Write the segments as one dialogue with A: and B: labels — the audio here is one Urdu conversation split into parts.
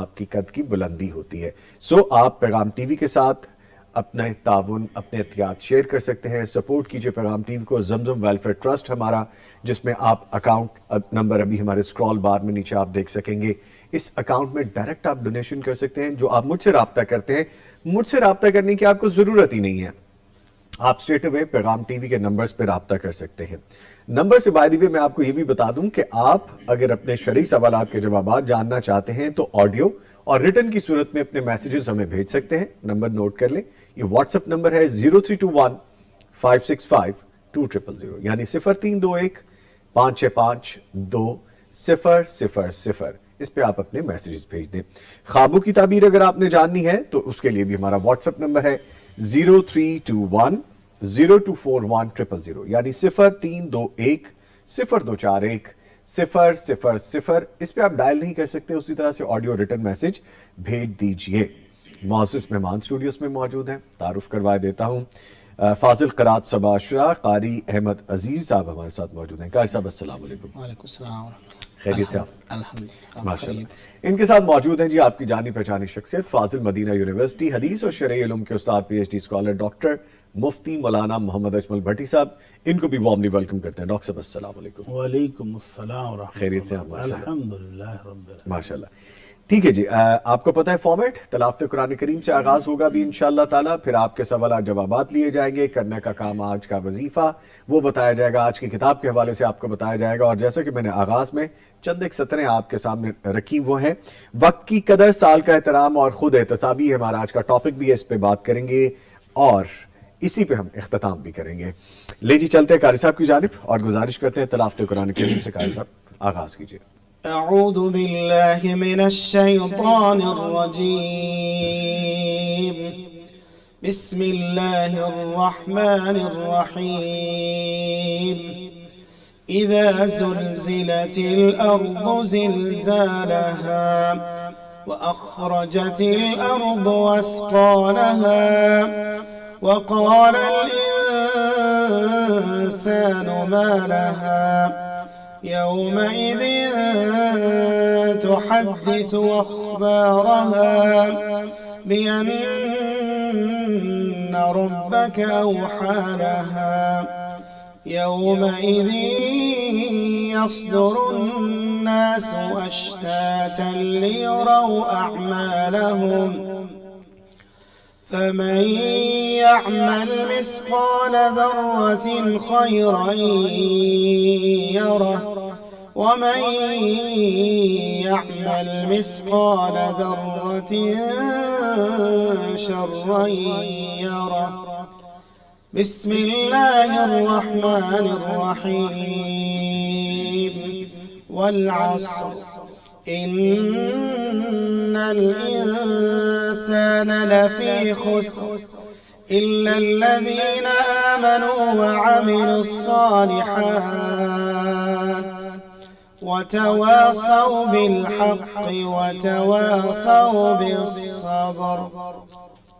A: آپ کی قد کی بلندی ہوتی ہے. سو آپ پیغام ٹی وی کے ساتھ اپنا تعاون، اپنے احتیاط شیئر کر سکتے ہیں. سپورٹ کیجئے پیغام ٹی وی کو. زمزم ویلفیئر ٹرسٹ ہمارا، جس میں آپ اکاؤنٹ نمبر ابھی ہمارے سکرول بار میں نیچے آپ دیکھ سکیں گے. اس اکاؤنٹ میں ڈائریکٹ آپ ڈونیشن کر سکتے ہیں. جو آپ مجھ سے رابطہ کرتے ہیں، مجھ سے رابطہ کرنے کی آپ کو ضرورت ہی نہیں ہے. آپ اسٹریٹ اوے پیغام ٹی وی کے نمبرز پہ رابطہ کر سکتے ہیں. نمبر سے بائی دی وے میں آپ کو یہ بھی بتا دوں کہ آپ اگر اپنے شرعی سوالات کے جوابات جاننا چاہتے ہیں تو آڈیو اور ریٹن کی صورت میں اپنے میسیجز ہمیں بھیج سکتے ہیں. نمبر نوٹ کر لیں. یہ واٹس ایپ نمبر ہے 0321 565 2000، یعنی 0321 565 2000. اس پہ آپ اپنے میسیجز بھیج دیں. خوابوں کی تعبیر اگر آپ نے جاننی ہے تو اس کے لیے بھی ہمارا واٹس ایپ نمبر ہے 0321 0241 000، یعنی 0321 0241 000. اس پہ آپ ڈائل نہیں کر سکتے، اسی طرح سے آڈیو ریٹن میسج بھیج دیجئے. معزز مہمان اسٹوڈیوز میں موجود ہیں، تعارف کروائے دیتا ہوں. فاضل قرات صبا اشرا قاری احمد عزیز صاحب ہمارے ساتھ موجود ہیں. قاری صاحب السلام علیکم.
B: وعلیکم السلام.
A: خیریت سے آپ؟
B: الحمدللہ
A: ماشاءاللہ. ان کے ساتھ موجود ہیں جی آپ کی جانی پہچانی شخصیت، فاضل مدینہ یونیورسٹی حدیث اور شرعی علوم کے استاد P H D scholar doctor Mufti Maulana Muhammad Ajmal بھٹی صاحب. ان کو بھی وارملی ویلکم کرتے ہیں. ڈاکٹر صاحب السلام علیکم.
B: وعلیکم السلام ورحمۃ اللہ.
A: خیریت سے آپ؟
B: الحمدللہ رب العالمین.
A: ماشاءاللہ. ٹھیک ہے جی، آپ کو پتہ ہے فارمیٹ تلاوت قرآن کریم سے آغاز ہوگا بھی انشاءاللہ تعالیٰ. پھر آپ کے سوالات جوابات لیے جائیں گے. کرنے کا کام آج کا وظیفہ وہ بتایا جائے گا، آج کی کتاب کے حوالے سے آپ کو بتایا جائے گا. اور جیسا کہ میں نے آغاز میں چند ایک سطریں آپ کے سامنے رکھی وہ ہیں وقت کی قدر، سال کا احترام اور خود احتسابی ہے ہمارا آج کا ٹاپک بھی ہے. اس پہ بات کریں گے اور اسی پہ ہم اختتام بھی کریں گے. لے جی چلتے ہیں قاری صاحب کی جانب اور گزارش کرتے ہیں تلاوت قرآن کریم سے. قاری صاحب آغاز کیجیے.
B: اعوذ باللہ من الشیطان الرجیم. بسم اللہ الرحمن الرحیم. اذا زلزلت الارض زلزالها واخرجت الارض اثقالها وقال الانسان ما لها يومئذ تحدث أخبارها بأن ربك أوحى لها يومئذ يصدر الناس أشتاتا ليروا أعمالهم فمن يعمل مثقال ذرة خيرا يره ومن يعمل مثقال ذرة شرا يره. بسم الله الرحمن الرحيم. والعصر إن الإنسان لفي خسر إلا الذين آمنوا وعملوا الصالحات وتواصوا بالحق وتواصوا بالصبر.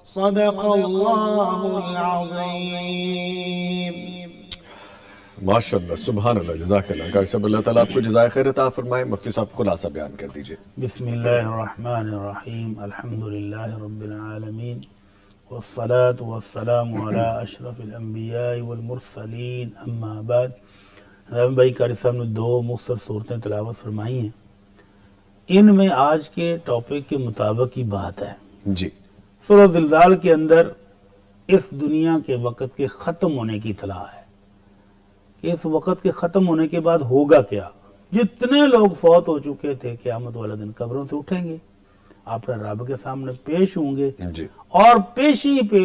B: صدق الله العظيم.
A: ماشاءاللہ سبحان اللہ جزاک اللہ. قاری صاحب اللہ تعالیٰ آپ کو جزائے خیر عطا فرمائے. مفتی صاحب خلاصہ بیان کر دیجئے.
B: بسم اللہ الرحمن الرحیم. الحمدللہ رب العالمین والصلاة والسلام علی اشرف الانبیاء والمرسلین. اما بعد. رحم بھائی قاری صاحب نے دو مختصر صورتیں تلاوت فرمائی ہیں. ان میں آج کے ٹاپک کے مطابق کی بات ہے
A: جی.
B: سورہ زلزال کے اندر اس دنیا کے وقت کے ختم ہونے کی اطلاع ہے کہ اس وقت کے ختم ہونے کے بعد ہوگا کیا. جتنے لوگ فوت ہو چکے تھے قیامت والے دن قبروں سے اٹھیں گے، اپنے رب کے سامنے پیش ہوں گے
A: جی.
B: اور پیشی پہ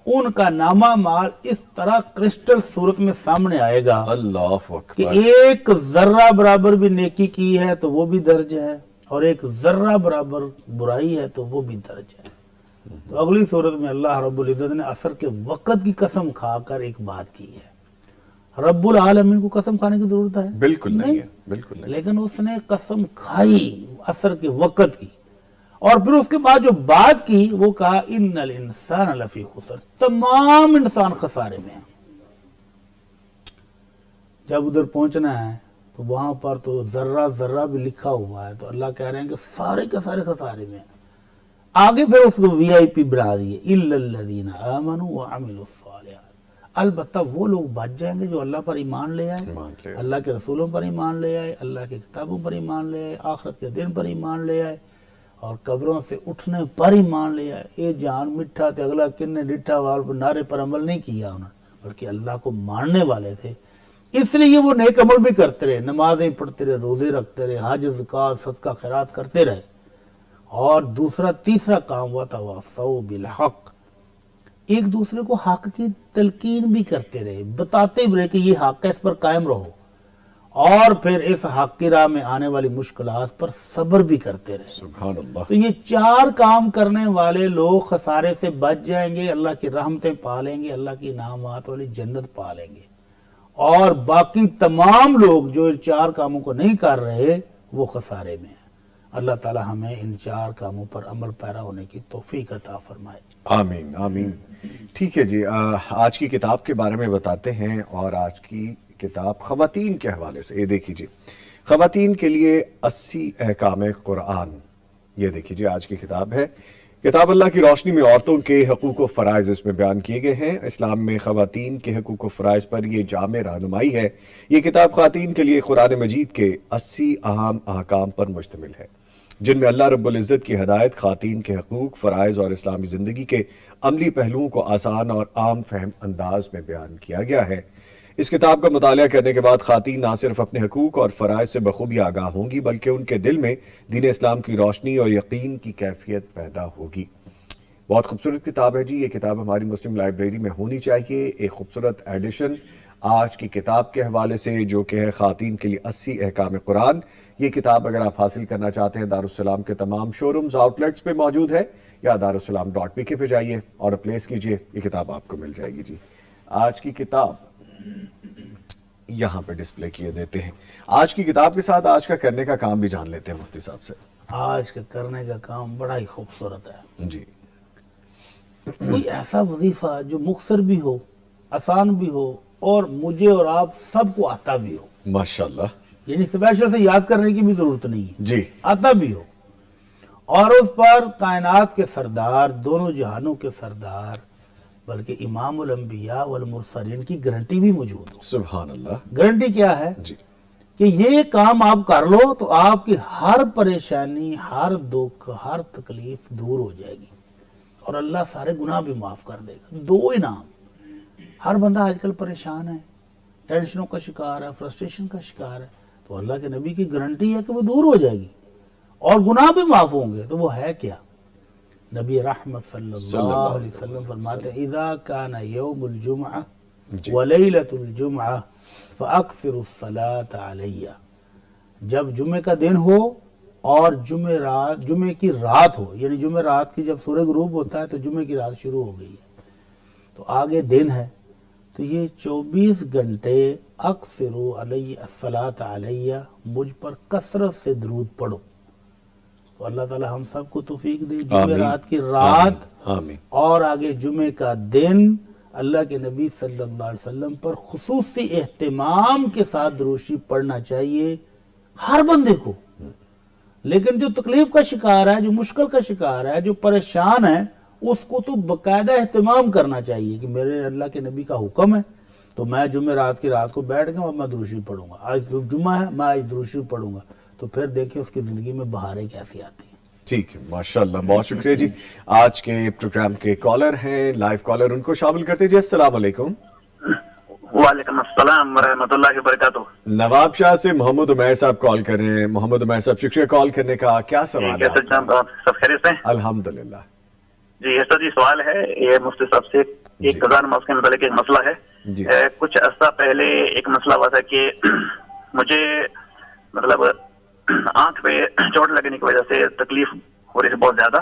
B: ان کا نامہ مال اس طرح کرسٹل صورت میں سامنے آئے گا
A: اللہ
B: کہ
A: اکبر.
B: ایک ذرہ برابر بھی نیکی کی ہے تو وہ بھی درج ہے اور ایک ذرہ برابر برائی ہے تو وہ بھی درج ہے. تو اگلی صورت میں اللہ رب العزت نے عصر کے وقت کی قسم کھا کر ایک بات کی ہے. رب العالمین کو قسم کھانے کی ضرورت ہے؟
A: بالکل نہیں ہے، بالکل نہیں.
B: لیکن اس نے قسم کھائی عصر کے وقت کی اور پھر اس کے بعد جو بات کی وہ کہا ان الانسان لفی خسر. تمام انسان خسارے میں ہیں. جب ادھر پہنچنا ہے تو وہاں پر تو ذرہ ذرہ بھی لکھا ہوا ہے، تو اللہ کہہ رہے ہیں کہ سارے کے سارے خسارے میں ہیں۔ آگے پھر اس کو وی آئی پی بنا دیے، الا الذین آمنوا وعملوا الصالحات، البتہ وہ لوگ بچ جائیں گے جو اللہ پر ایمان لے آئے، اللہ کے رسولوں پر ایمان لے آئے، اللہ کے کتابوں پر ایمان لے آئے، آخرت کے دن پر ایمان لے آئے، اور قبروں سے اٹھنے پر ایمان لے آئے۔ یہ جان مٹھا تے اگلا کنے ڈٹھا وال نعرے پر عمل نہیں کیا انہوں نے، بلکہ اللہ کو ماننے والے تھے، اس لیے وہ نیک عمل بھی کرتے رہے، نمازیں پڑھتے رہے، روزے رکھتے رہے، حج زکوٰۃ صدقہ خیرات کرتے رہے، اور دوسرا تیسرا کام ہوا تھا وَاصَوْا بِالْحَقِّ، ایک دوسرے کو حق کی تلقین بھی کرتے رہے، بتاتے بھی رہے کہ یہ حق ہے، اس پر قائم رہو، اور پھر اس حق کی راہ میں آنے والی مشکلات پر صبر بھی کرتے رہے۔
A: سبحان اللہ۔
B: تو یہ چار کام کرنے والے لوگ خسارے سے بچ جائیں گے، اللہ کی رحمتیں پا لیں گے، اللہ کی انعامات والی جنت پا لیں گے، اور باقی تمام لوگ جو ان چار کاموں کو نہیں کر رہے وہ خسارے میں ہیں۔ اللہ تعالی ہمیں ان چار کاموں پر عمل پیرا ہونے کی توفیق عطا فرمائے۔
A: آمین آمین۔ ٹھیک ہے جی، آج کی کتاب کے بارے میں بتاتے ہیں، اور آج کی کتاب خواتین کے حوالے سے، یہ دیکھیے جی، خواتین کے لیے 80 احکام قرآن، یہ دیکھیے جی آج کی کتاب ہے۔ کتاب اللہ کی روشنی میں عورتوں کے حقوق و فرائض اس میں بیان کیے گئے ہیں۔ اسلام میں خواتین کے حقوق و فرائض پر یہ جامع رہنمائی ہے۔ یہ کتاب خواتین کے لیے قرآن مجید کے 80 اہم احکام پر مشتمل ہے، جن میں اللہ رب العزت کی ہدایت، خواتین کے حقوق، فرائض اور اسلامی زندگی کے عملی پہلوؤں کو آسان اور عام فہم انداز میں بیان کیا گیا ہے۔ اس کتاب کا مطالعہ کرنے کے بعد خواتین نہ صرف اپنے حقوق اور فرائض سے بخوبی آگاہ ہوں گی، بلکہ ان کے دل میں دین اسلام کی روشنی اور یقین کی کیفیت پیدا ہوگی۔ بہت خوبصورت کتاب ہے جی، یہ کتاب ہماری مسلم لائبریری میں ہونی چاہیے۔ ایک خوبصورت ایڈیشن آج کی کتاب کے حوالے سے، جو کہ ہے خواتین کے لیے 80 احکام قرآن۔ یہ کتاب اگر آپ حاصل کرنا چاہتے ہیں، دارالسلام کے تمام شو رومز آؤٹ لیٹس پہ موجود ہے، یا darussalam.pk پہ جائیے اور پلیس کیجئے، یہ کتاب آپ کو مل جائے گی جی۔ آج کی کتاب یہاں پہ ڈسپلے کیے دیتے ہیں۔ آج کی کتاب کے ساتھ آج کا کرنے کا کام بھی جان لیتے ہیں مفتی صاحب سے۔
B: آج کے کرنے کا کام بڑا ہی خوبصورت ہے،
A: جی،
B: کوئی ایسا وظیفہ جو مختصر بھی ہو، آسان بھی ہو، اور مجھے اور آپ سب کو آتا بھی ہو،
A: ماشاءاللہ۔
B: یعنی اسپیشل سے یاد کرنے کی بھی ضرورت نہیں ہے،
A: جی،
B: آتا بھی ہو، اور اس پر کائنات کے سردار، دونوں جہانوں کے سردار، بلکہ امام الانبیاء والمرسلین کی گارنٹی بھی موجود ہو۔
A: سبحان اللہ۔
B: گارنٹی کیا ہے؟
A: جی،
B: کہ یہ کام آپ کر لو تو آپ کی ہر پریشانی، ہر دکھ، ہر تکلیف دور ہو جائے گی، اور اللہ سارے گناہ بھی معاف کر دے گا۔ دو انعام۔ ہر بندہ آج کل پریشان ہے، ٹینشنوں کا شکار ہے، فرسٹریشن کا شکار ہے، تو اللہ کے نبی کی گارنٹی ہے کہ وہ دور ہو جائے گی اور گناہ بھی معاف ہوں گے۔ تو وہ ہے کیا؟ نبی رحمت صلی اللہ علیہ وسلم فرماتے ہیں اذا کان یوم الجمعہ ولیلۃ الجمعہ فاکثروا الصلاۃ علیہ، جب جمعے کا دن ہو اور جمعے کی رات ہو، یعنی جمعے رات کی جب سورج غروب ہوتا ہے تو جمعے کی رات شروع ہو گئی ہے، تو آگے دن ہے، تو یہ 24 گھنٹے اکثروا علیہ الصلاۃ علیہ، مجھ پر کثرت سے درود پڑھو۔ تو اللہ تعالی ہم سب کو توفیق دے، جمعے رات کی رات
A: آمین،
B: اور آگے جمعے کا دن اللہ کے نبی صلی اللہ علیہ وسلم پر خصوصی اہتمام کے ساتھ دروشی پڑھنا چاہیے ہر بندے کو۔ لیکن جو تکلیف کا شکار ہے، جو مشکل کا شکار ہے، جو پریشان ہے، اس کو تو باقاعدہ اہتمام کرنا چاہیے کہ میرے اللہ کے نبی کا حکم ہے، تو میں جمعے رات کی رات کو بیٹھ گیا اور میں دروشی پڑھوں گا، آج جمعہ ہے میں آج دروشی پڑھوں گا، تو پھر دیکھیں اس کی زندگی میں بہاریں کیسی آتی ہیں۔
A: ٹھیک ہے، ماشاءاللہ، بہت شکریہ جی۔ آج کے پروگرام کے کالر ہیں، لائیو کالر، ان کو شامل کرتے جی۔ السلام علیکم۔
C: وعلیکم السلام ورحمۃ اللہ وبرکاتہ۔
A: نواب شاہ سے محمد عمیر صاحب کال کر رہے ہیں۔ محمد عمیر صاحب شکریہ کال کرنے کا، کیا سوال ہے؟
C: سب خیریت سے؟
A: الحمدللہ۔
C: جی ایسا جی سوال ہے، یہ مفتی صاحب سے ایک قضا نماز کے متعلق ایک مسئلہ ہے۔
A: جی،
C: کچھ عرصہ پہلے ایک مسئلہ ہوا تھا کہ مجھے مطلب آنکھ پہ چوٹ لگنے کی وجہ سے تکلیف ہو رہی تھی بہت زیادہ،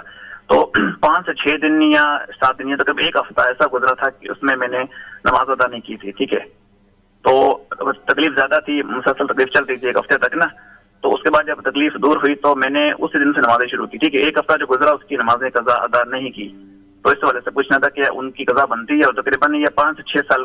C: تو 5 سے 6 دن یا 7 دن یا تک ایک ہفتہ ایسا گزرا تھا کہ اس میں نے نماز ادا نہیں کی تھی، ٹھیک ہے، تو تکلیف زیادہ تھی، مسلسل تکلیف چل رہی تھی ایک ہفتے تک نا، تو اس کے بعد جب تکلیف دور ہوئی تو میں نے اسی دن سے نمازیں شروع کی، ٹھیک ہے، ایک ہفتہ جو گزرا اس کی نمازیں قضا ادا نہیں کی، تو اس وجہ سے پوچھنا تھا کہ ان کی قضا بنتی ہے، اور تقریباً یہ 5 سے 6 سال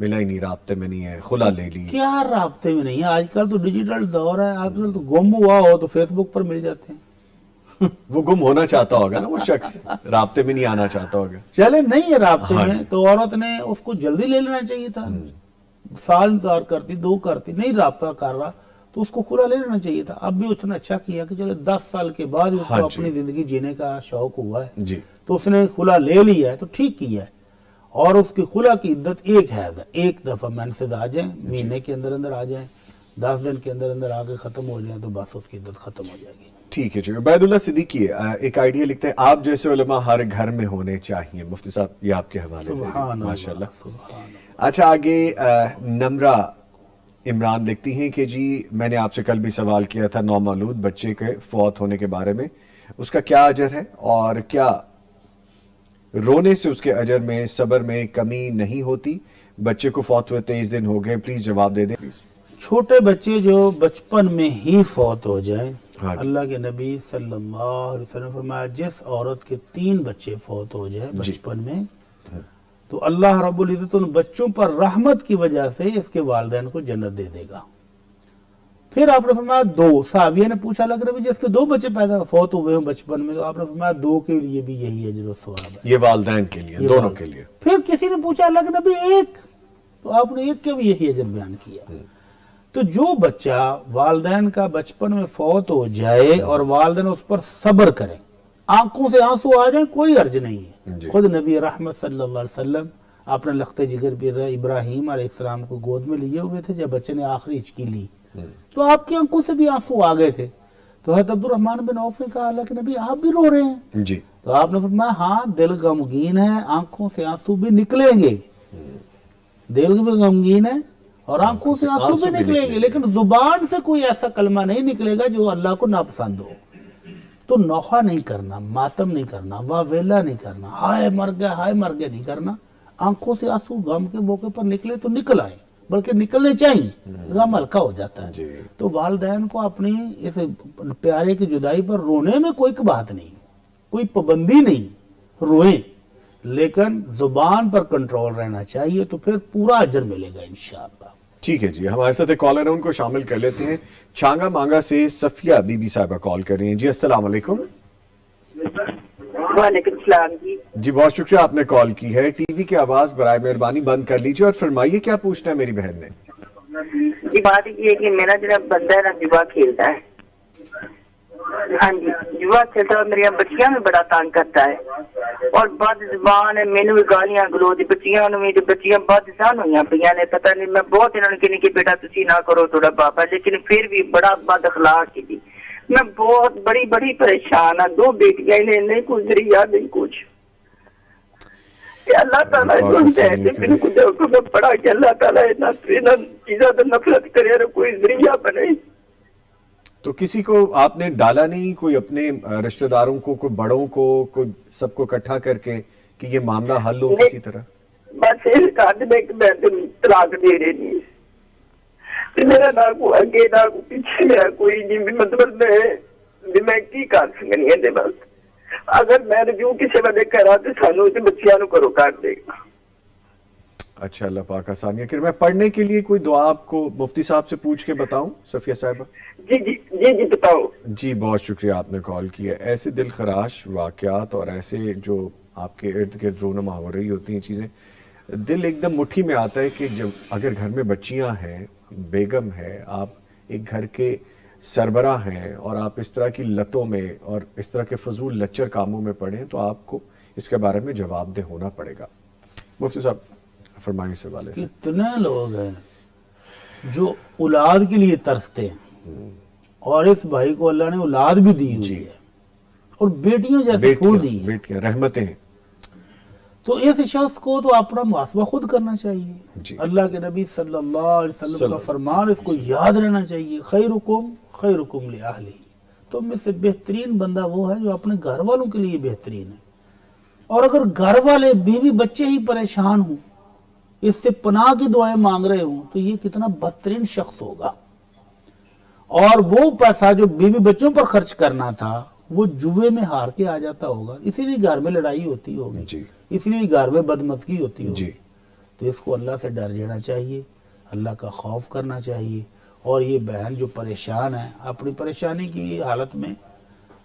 A: ملا ہی نہیں, رابطے میں نہیں ہے, خلا لے لی.
B: کیا رابطے میں نہیں ہے؟ آج کل تو ڈیجیٹل دور ہے, آج کل تو گم ہوا ہو تو فیس بک پر مل جاتے ہیں.
A: وہ گم ہونا چاہتا ہوگا نا وہ شخص, رابطے میں نہیں آنا چاہتا ہوگا.
B: چلے نہیں ہے رابطے میں تو عورت نے اس کو جلدی لے لینا چاہیے تھا. سال انتظار کرتی, 2 کرتی, نہیں رابطہ کر رہا تو اس کو کھلا لے لینا چاہیے تھا. اب بھی اس نے اچھا کیا کہ چلے 10 سال کے بعد اس کو اپنی زندگی جینے کا شوق ہوا ہے
A: جی,
B: تو اس نے کھلا لے لیا ہے تو ٹھیک کیا ہے. اور اس کی خلا کی عدت 1 حیض ہے. 1 دفعہ مینسز آ جائیں, مہینے کے اندر اندر آ جائیں, 10 دن کے اندر اندر آ کے ختم ہو جائیں تو بس اس کی عدت ختم ہو جائے گی.
A: ٹھیک ہے. عبید اللہ صدیقی ایک آئیڈیا لکھتے ہیں, آپ جیسے علماء ہر گھر میں ہونے چاہیے. مفتی صاحب یہ آپ کے حوالے سے ماشاء اللہ. اچھا آگے نمرہ عمران لکھتی ہیں کہ جی میں نے آپ سے کل بھی سوال کیا تھا نومولود بچے کے فوت ہونے کے بارے میں, اس کا کیا اجر ہے اور کیا رونے سے اس کے اجر میں صبر میں کمی نہیں ہوتی؟ بچے کو فوت ہوئے 23 دن ہو گئے, پلیز جواب دے دیں پلیز.
B: چھوٹے بچے جو بچپن میں ہی فوت ہو جائیں, اللہ کے نبی صلی اللہ علیہ وسلم نے فرمایا جس عورت کے 3 بچے فوت ہو جائیں بچپن میں تو اللہ رب العزت ان بچوں پر رحمت کی وجہ سے اس کے والدین کو جنت دے دے گا. پھر آپ نے فرمایا 2. صحابیہ نے پوچھا اللہ کے نبی جس کے 2 بچے پیدا فوت ہوئے ہوں بچپن میں تو آپ نے فرمایا 2 کے لیے بھی یہی اجر و ثواب ہے.
A: یہ والدین کے لیے, دونوں کے لیے.
B: پھر کسی نے پوچھا اللہ کے نبی 1 تو آپ نے 1 کے بھی یہی اجر بیان کیا. تو جو بچہ والدین کا بچپن میں فوت ہو جائے اور والدین اس پر صبر کریں, آنکھوں سے آنسو آ جائیں, کوئی عرض نہیں ہے. خود نبی رحمت صلی اللہ علیہ وسلم اپنے لخت جگر پیر ابراہیم علیہ السلام کو گود میں لیے ہوئے تھے. جب بچے نے آخری ہچکی لی تو آپ کی آنکھوں سے بھی آنسو آ گئے تھے. تو حضرت عبد الرحمن بن عوف نے کہا اللہ کے نبی آپ بھی رو رہے ہیں؟
A: جی.
B: تو آپ نے فرمایا ہاں دل غمگین ہے, آنکھوں سے آنسو بھی نکلیں گے. دل بھی غمگین ہے اور آنکھوں سے آنسو بھی نکلیں گے, لیکن زبان سے کوئی ایسا کلمہ نہیں نکلے گا جو اللہ کو ناپسند ہو. تو نوحہ نہیں کرنا, ماتم نہیں کرنا, واویلا نہیں کرنا, ہائے مر گیا ہائے مر گیا نہیں کرنا. آنکھوں سے آنسو غم کے موقع پر نکلے تو نکل آئے, بلکہ نکلنے چاہیے, غم ہلکا ہو جاتا ہے. تو والدین کو اپنی اس پیارے کی جدائی پر رونے میں کوئی بات نہیں, کوئی پابندی نہیں, روئیں لیکن زبان پر کنٹرول رہنا چاہیے تو پھر پورا اجر ملے گا انشاءاللہ.
A: ٹھیک ہے جی, ہمارے ساتھ ایک کالر ہے, ان کو شامل کر لیتے ہیں. چھانگا مانگا سے صفیہ بی بی صاحبہ کال کر رہی ہیں. جی السلام علیکم.
D: وعلیکم السلام.
A: جی بہت شکریہ آپ نے کال کی ہے. ٹی وی کی آواز برائے مہربانی بند کر لیجیے اور فرمائیے کیا پوچھنا ہے میری بہن نے.
D: جی بات یہ ہے کہ میرا جو بندہ ہے نا جوا کھیلتا ہے, ہاں جی جوا کھیلتا ہے, میری بچیاں میں بڑا تانگ کرتا ہے اور بد زبان ہے, مینو بھی گالیاں گلوچ, بچیاں بچیاں بد زبان ہوئی پہ نے, پتہ نہیں میں بہت انہوں نے کہ بیٹا تسی نہ کرو تھوڑا بابا, لیکن پھر بھی بڑا بد اخلاق کی. میں بہت بڑی پریشان ہوں. 2 بیٹیاں انہیں نہیں کچھ ذریعہ نہیں کچھ. اللہ تعالیٰ پڑھا کہ اللہ تعالیٰ چیزوں سے نفرت کرے اور کوئی ذریعہ بنے.
A: تو کسی کو آپ نے ڈالا نہیں, کوئی اپنے رشتہ داروں کو, کوئی بڑوں کو, کوئی سب کو اکٹھا کر کے کہ یہ معاملہ حل ہو کسی طرح؟
D: بس یہ کہا میں طلاق دے رہی ہوں, میرا نہ کوئی اگے نہ کوئی پیچھے, میرا کوئی نہیں, مطلب میں کی کر سکنی ہے. بس اگر میں رجوع کسی وجہ کرا تو سانو تے بچیاں نو کرو کر دے گا.
A: اچھا اللہ پاک آسان ہے. کہ میں پڑھنے کے لیے کوئی دعا آپ کو مفتی صاحب سے پوچھ کے بتاؤں صفیہ صاحبہ؟
D: جی بتاؤ.
A: جی بہت شکریہ آپ نے کال کیا. ایسے دل خراش واقعات اور ایسے جو آپ کے ارد گرد رونما ہو رہی ہوتی ہیں چیزیں, دل ایک دم مٹھی میں آتا ہے کہ جب اگر گھر میں بچیاں ہیں, بیگم ہے, آپ ایک گھر کے سربراہ ہیں اور آپ اس طرح کی لتوں میں اور اس طرح کے فضول لچر کاموں میں پڑیں تو آپ کو اس کے بارے میں جواب دہ ہونا پڑے گا. مفتی صاحب فرمائیں اس حوالے سے.
B: کتنے لوگ ہیں جو اولاد کے لیے ترستے ہیں اور اس بھائی کو اللہ نے اولاد بھی دی ہوئی ہے اور بیٹیوں جیسے پھول دی ہیں,
A: بیٹیاں رحمتیں ہیں.
B: تو اس شخص کو تو اپنا محاسبہ خود کرنا چاہیے.
A: جی.
B: اللہ کے نبی صلی اللہ علیہ وسلم کا فرمان اس کو یاد رہنا چاہیے, خیرکم لأہلہ, تم میں سے بہترین بندہ وہ ہے جو اپنے گھر والوں کے لیے بہترین ہے. اور اگر گھر والے بیوی بچے ہی پریشان ہوں, اس سے پناہ کی دعائیں مانگ رہے ہوں, تو یہ کتنا بدترین شخص ہوگا. اور وہ پیسہ جو بیوی بچوں پر خرچ کرنا تھا وہ جوے میں ہار کے آ جاتا ہوگا، اسی لیے گھر میں لڑائی ہوتی ہوگی،
A: جی
B: اس لیے گھر میں بدمزگی ہوتی ہوگی،
A: جی
B: تو اس کو اللہ سے ڈر جانا چاہیے، اللہ کا خوف کرنا چاہیے، اور یہ بہن جو پریشان ہے اپنی پریشانی کی حالت میں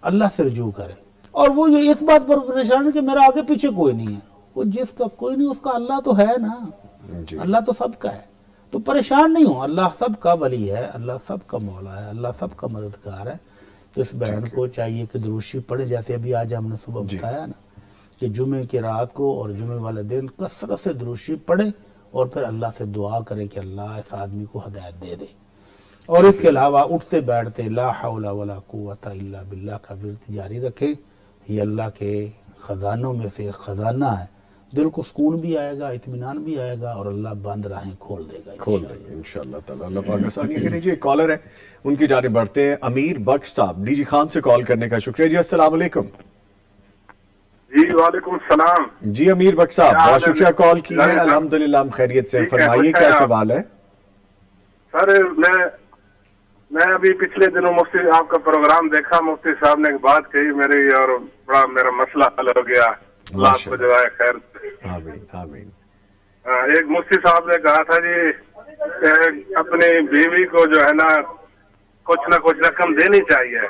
B: اللہ سے رجوع کرے، اور وہ یہ اس بات پر پریشان ہے کہ میرا آگے پیچھے کوئی نہیں ہے، وہ جس کا کوئی نہیں اس کا اللہ تو ہے نا،
A: جی
B: اللہ تو سب کا ہے، تو پریشان نہیں ہو، اللہ سب کا ولی ہے، اللہ سب کا مولا ہے، اللہ سب کا مددگار ہے۔ تو اس بہن کو چاہیے کہ دروشی پڑھے، جیسے ابھی آج ہم نے صبح بتایا نا کہ جمعے کی رات کو اور جمعے والے دن کثرت سے دروشی پڑھے اور پھر اللہ سے دعا کرے کہ اللہ اس آدمی کو ہدایت دے دے، اور اس کے علاوہ اٹھتے بیٹھتے لا حول ولا قوت الا باللہ کا ورد جاری رکھے، یہ اللہ کے خزانوں میں سے ایک خزانہ ہے، دل کو سکون بھی آئے گا، اطمینان بھی آئے گا، اور اللہ بند راہیں کھول دے گا
A: کھول دیں گے انشاءاللہ تعالی، اللہ پاک آسانی کرے۔ جی ایک کالر ہے، ان کی جانب بڑھتے ہیں، امیر بخش صاحب، ڈی جی خان سے کال کرنے کا شکریہ جی، السلام علیکم۔
E: جی وعلیکم السلام۔
A: جی امیر بخش صاحب
E: کیا حال
A: بہت
E: ہے؟
A: شکریہ کال کی ہے،
E: جی،
A: الحمدللہ ہم خیریت سے ہیں،
E: ٹھیک ہے،
A: فرمائیے
E: خوش
A: کیا
E: ہیں آپ؟
A: سوال ہے؟
E: سر میں ابھی پچھلے دنوں مفتی آپ کا پروگرام دیکھا، مفتی صاحب نے ایک بات کہی میری اور بڑا میرا مسئلہ حل ہو گیا، اللہ آپ کو جزائے خیر۔
A: آمین آمین۔
E: ایک مفتی صاحب نے کہا تھا جی کہ اپنی بیوی کو جو ہے نا کچھ نہ کچھ رقم دینی چاہیے،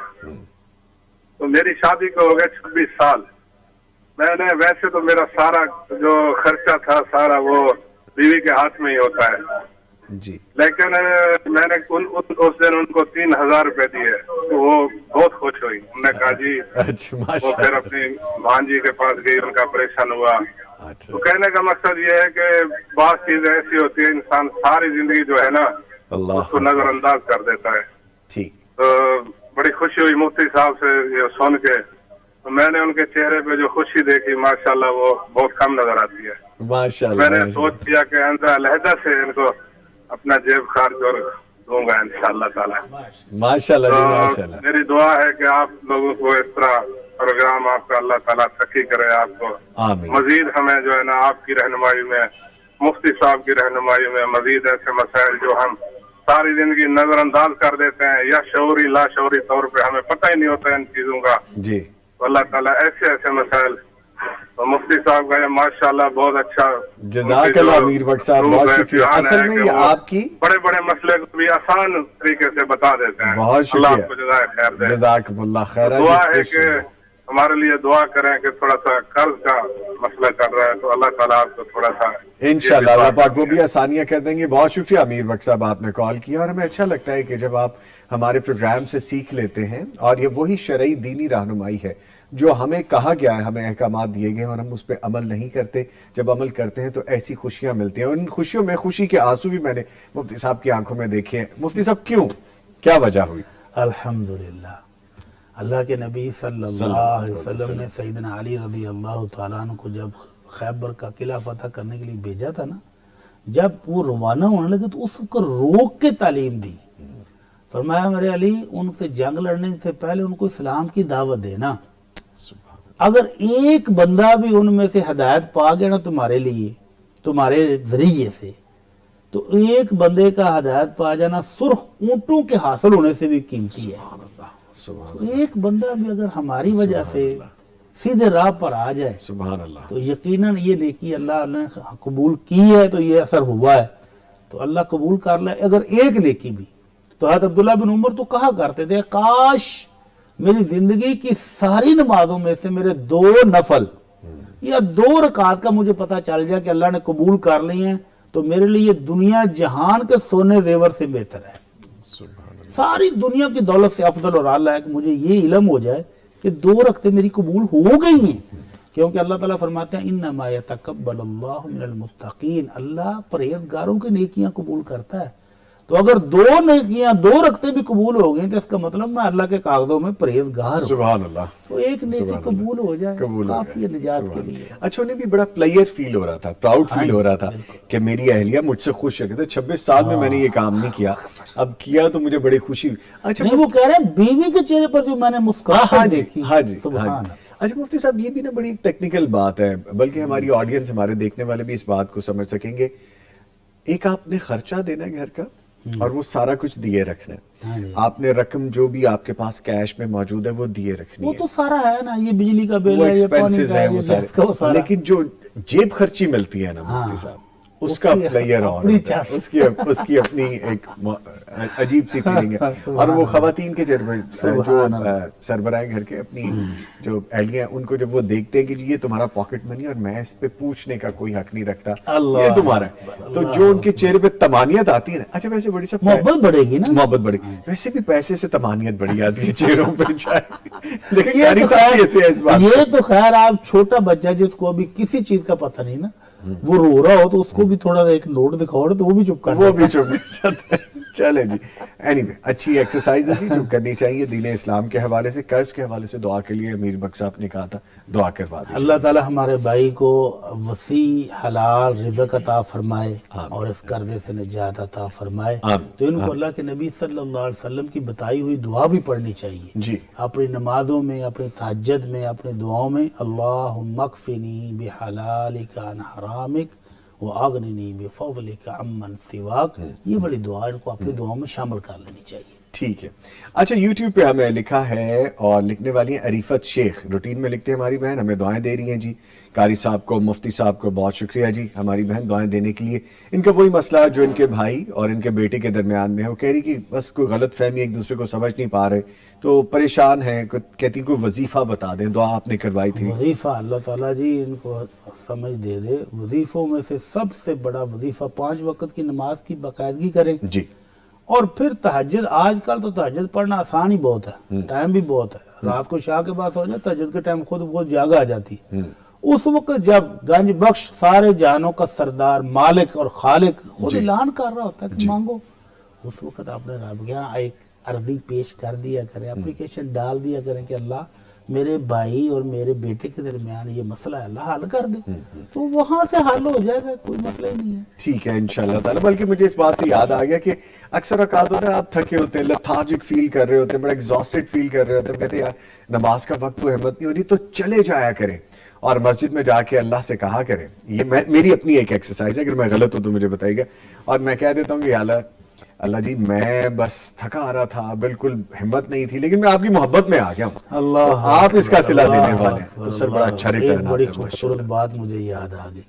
E: تو میری شادی کو ہو گئے 26 سال، میں نے ویسے تو میرا سارا جو خرچہ تھا سارا وہ بیوی کے ہاتھ میں ہی ہوتا ہے،
A: جی
E: لیکن میں نے اس دن ان کو 3000 روپے دیے تو وہ بہت خوش ہوئی، انہوں نے کہا جی،
A: اچھا
E: وہ
A: ماشاء
E: پھر
A: اللہ،
E: اپنی بھانجی کے پاس گئی، ان کا آپریشن ہوا۔
A: اچھا
E: تو کہنے کا مقصد یہ ہے کہ بعض چیزیں ایسی ہوتی ہے انسان ساری زندگی جو ہے نا
A: اللہ
E: اس کو نظر انداز کر دیتا ہے۔
A: ٹھیک،
E: تو بڑی خوشی ہوئی مفتی صاحب سے یہ سن کے، تو میں نے ان کے چہرے پہ جو خوشی دیکھی ماشاءاللہ وہ بہت کم نظر آتی ہے۔
A: ماشاء
E: میں نے
A: اللہ
E: سوچ کیا کہ اندر علیحدہ سے ان کو اپنا جیب خرچ اور دوں گا انشاءاللہ تعالی۔
A: ماشاء اللہ
E: تو
A: جی ماشاء اللہ،
E: میری دعا ہے کہ آپ لوگوں کو اس طرح پروگرام آپ کا اللہ تعالیٰ ترقی کرے، آپ کو
A: آمین
E: مزید ہمیں جو ہے نا آپ کی رہنمائی میں، مفتی صاحب کی رہنمائی میں مزید ایسے مسائل جو ہم ساری زندگی نظر انداز کر دیتے ہیں یا شعوری لاشعوری طور پہ ہمیں پتہ ہی نہیں ہوتا ہے ان چیزوں کا،
A: جی
E: تو اللہ تعالیٰ ایسے ایسے مسائل، تو مفتی صاحب کا یہ ماشاءاللہ بہت اچھا،
A: جزاک اللہ امیر بخش صاحب بہت شکریہ، اصل میں یہ آپ کی
E: بڑے بڑے مسئلے کو بھی آسان طریقے سے بتا دیتے ہیں،
A: بہت
E: اللہ
A: شکریہ،
E: آپ کو جزائے خیر دے۔
A: جزاکم اللہ خیر،
E: دعا ہے کہ ہمارے لیے دعا کریں کہ تھوڑا سا قرض کا مسئلہ چل رہا ہے تو اللہ تعالیٰ آپ کو تھوڑا سا
A: انشاءاللہ اللہ پاک وہ بھی آسانیاں کر دیں گے۔ بہت شکریہ امیر بخش صاحب آپ نے کال کیا، اور ہمیں اچھا لگتا ہے کہ جب آپ ہمارے پروگرام سے سیکھ لیتے ہیں، اور یہ وہی شرعی دینی رہنمائی ہے جو ہمیں کہا گیا ہے، ہمیں احکامات دیے گئے ہیں اور ہم اس پہ عمل نہیں کرتے، جب عمل کرتے ہیں تو ایسی خوشیاں ملتی ہیں، اور ان خوشیوں میں خوشی کے آنسو بھی میں نے مفتی صاحب کی آنکھوں میں دیکھے ہیں۔ مفتی صاحب کیوں، کیا وجہ ہوئی؟
B: الحمدللہ اللہ کے نبی صلی اللہ علیہ وسلم نے سیدنا علی رضی اللہ تعالیٰ عنہ کو جب خیبر کا قلعہ فتح کرنے کے لیے بھیجا تھا نا، جب وہ روانہ ہونے لگے تو اس کو روک کے تعلیم دی، فرمایا میرے علی ان سے جنگ لڑنے سے پہلے ان کو اسلام کی دعوت دینا، اگر ایک بندہ بھی ان میں سے ہدایت پا گیا نا تمہارے لیے، تمہارے ذریعے سے، تو ایک بندے کا ہدایت پا جانا سرخ اونٹوں کے حاصل ہونے سے بھی قیمتی ہے۔ تو ایک بندہ بھی اگر ہماری وجہ سے سیدھے راہ پر آ جائے
A: سبحان اللہ،
B: تو یقیناً یہ نیکی اللہ نے قبول کی ہے، تو یہ اثر ہوا ہے تو اللہ قبول کر لے۔ اگر ایک نیکی بھی، تو حضرت عبداللہ بن عمر تو کہا کرتے تھے کاش میری زندگی کی ساری نمازوں میں سے میرے 2 نفل یا 2 رکعات کا مجھے پتہ چل جائے کہ اللہ نے قبول کر لی ہیں، تو میرے لیے دنیا جہان کے سونے زیور سے بہتر ہے، ساری دنیا کی دولت سے افضل اور اعلیٰ ہے کہ مجھے یہ علم ہو جائے کہ 2 رکعتیں میری قبول ہو گئی ہیں، کیونکہ اللہ تعالیٰ فرماتے ہیں انما یتقبل اللہ من المتقین، اللہ پرہیزگاروں کی نیکیاں قبول کرتا ہے۔ تو اگر 2 نیکیاں 2 رکعتیں بھی قبول ہو گئیں تو اس کا مطلب میں اللہ کے کاغذوں میں پرہیزگار ہوں،
A: سبحان اللہ،
B: تو ایک نیکی قبول ہو جائے
A: قبول ہو
B: کافی ہے
A: گیا،
B: نجات کے
A: سبحان
B: لیے۔
A: اللہ۔ اچھا انہیں بھی بڑا پلیئر فیل ہو رہا تھا، پراؤڈ فیل ہو رہا تھا کہ میری اہلیہ مجھ سے خوش ہے، کہتے 26 سال میں میں نے یہ کام نہیں کیا، اب کیا تو مجھے بڑی خوشی ہوئی۔ اچھا
B: نہیں وہ کہہ رہے ہیں بیوی کے چہرے پر جو میں نے مسکراہٹ دیکھی،
A: ہاں جی،
B: سبحان
A: ہاں جی۔
B: اللہ۔
A: اچھا مفتی صاحب یہ بھی نا بڑی ایک ٹیکنیکل بات ہے، بلکہ ہماری آڈینس، ہمارے دیکھنے والے بھی اس بات کو سمجھ سکیں گے، ایک آپ نے خرچہ دینا ہے گھر کا، اور وہ سارا کچھ دیے رکھنا
B: ہاں
A: ہے.
B: جی.
A: آپ نے رقم جو بھی آپ کے پاس کیش میں موجود ہے وہ دیے رکھنی
B: وہ
A: ہے.
B: تو سارا ہے نا، یہ بجلی کا بل
A: وہ
B: ہے، یہ پانی
A: ایکسپینسز
B: کا
A: ہیں
B: ہے،
A: وہ
B: یہ گیس کا، وہ
A: سارے.
B: سارا.
A: لیکن جو جیب خرچی ملتی ہے نا مفتی صاحب، اس کا پلیئر اور
B: اپنی
A: ہوتا ہے.
B: چاس.
A: اس کی اپنی ایک عجیب سی فیلنگ ہے. اور وہ خواتین کے جو سربراہ گھر کے اپنی جو اہلیہ ہیں، ان کو جب وہ دیکھتے ہیں کہ جی یہ تمہارا پاکٹ منی اور میں اس پہ پوچھنے کا کوئی حق نہیں رکھتا، یہ تمہارا ہے، تو جو ان کے چہرے پہ طمانیت آتی ہے نا. اچھا ویسے بڑی سب
B: محبت بڑھے گی نا،
A: محبت بڑی، ویسے بھی پیسے سے طمانیت بڑی آتی ہے چہروں پہ. لیکن
B: یہ تو خیر، یہ تو خیر آپ چھوٹا بچہ جس کو ابھی کسی چیز کا پتہ نہیں نا، وہ رو رہا ہو تو اس کو بھی تھوڑا ایک نوٹ دکھاؤ تو وہ بھی چپ کر،
A: وہ بھی چپ. چلے جی، اینی وے اچھی ایکسرسائز ہے جی جو کرنی چاہیے دین اسلام کے حوالے سے. قرض کے حوالے سے دعا کے لیے امیر بخش صاحب نے کہا تھا دعا کروا دیجیے.
B: اللہ تعالی ہمارے بھائی کو وسیع حلال رزق عطا فرمائے اور اس قرضے سے نجات عطا فرمائے. تو ان کو اللہ کے نبی صلی اللہ علیہ وسلم کی بتائی ہوئی دعا بھی پڑھنی چاہیے
A: جی.
B: اپنی نمازوں میں، اپنی تہجد میں، اپنی دعاؤں میں. اللہم اکفنی بحلالک عن حرامک وَأَغْنِنِي بِفَضْلِكَ عَمَّنْ سِوَاكَ. یہ بڑی دعا ان کو اپنی دعاؤں میں شامل کر لینی چاہیے.
A: ٹھیک ہے. اچھا یوٹیوب پہ ہمیں لکھا ہے اور لکھنے والی ہیں عریفت شیخ، روٹین میں لکھتے ہیں ہماری بہن، ہمیں دعائیں دے رہی ہیں جی. قاری صاحب کو، مفتی صاحب کو بہت شکریہ جی ہماری بہن دعائیں دینے کے لیے. ان کا وہی مسئلہ جو ان کے بھائی اور ان کے بیٹے کے درمیان میں ہے، وہ کہہ رہی کہ بس کوئی غلط فہمی، ایک دوسرے کو سمجھ نہیں پا رہے تو پریشان ہیں. کہتی کوئی وظیفہ بتا دیں، دعا آپ نے کروائی تھی.
B: وظیفہ اللہ تعالیٰ جی ان کو سمجھ دے دے. وظیفوں میں سے سب سے بڑا وظیفہ 5 وقت کی نماز کی باقاعدگی کریں
A: جی.
B: اور پھر تہجد. آج کل تو تہجد پڑھنا آسان ہی بہت ہے، ٹائم بھی بہت ہے. رات کو شاہ کے بعد سو جائے، تہجد کے ٹائم خود بہت جاگا آ جاتی. اس وقت جب گنج بخش سارے جہانوں کا سردار، مالک اور خالق خود اعلان کر رہا ہوتا ہے کہ مانگو، اس وقت آپ نے رب کیا ایک عرضی پیش کر دیا کریں، اپلیکیشن ڈال دیا کریں کہ اللہ میرے بھائی اور میرے بیٹے کے درمیان یہ مسئلہ ہے، اللہ حل کر دے. تو وہاں سے حل ہو جائے گا، کوئی مسئلہ ہی نہیں ہے.
A: ٹھیک ہے انشاءاللہ تعالی. بلکہ مجھے اس بات سے یاد آ گیا کہ اکثر اوقات ہوتا ہے آپ تھکے ہوتے ہیں، لیتھارجک فیل کر رہے ہوتے ہیں، بڑا ایگزاسٹڈ فیل کر رہے ہوتے ہیں، کہتے ہیں یار نماز کا وقت تو ہمت نہیں ہو رہی، تو چلے جایا کریں اور مسجد میں جا کے اللہ سے کہا کریں. یہ میری اپنی ایک ایکسرسائز ہے، اگر میں غلط ہوں تو مجھے بتائیے گا. اور میں کہہ دیتا ہوں کہ اللہ جی میں بس تھکا آ رہا تھا، بالکل ہمت نہیں تھی، لیکن میں آپ کی محبت میں آ گیا ہوں،
B: اللہ
A: آپ اس کا صلہ دینے والے ہیں تو سر بڑا اچھا
B: ایک
A: ریٹرن
B: بڑی
A: آتا ہے.
B: خوبصورت بات مجھے یاد آ گئی.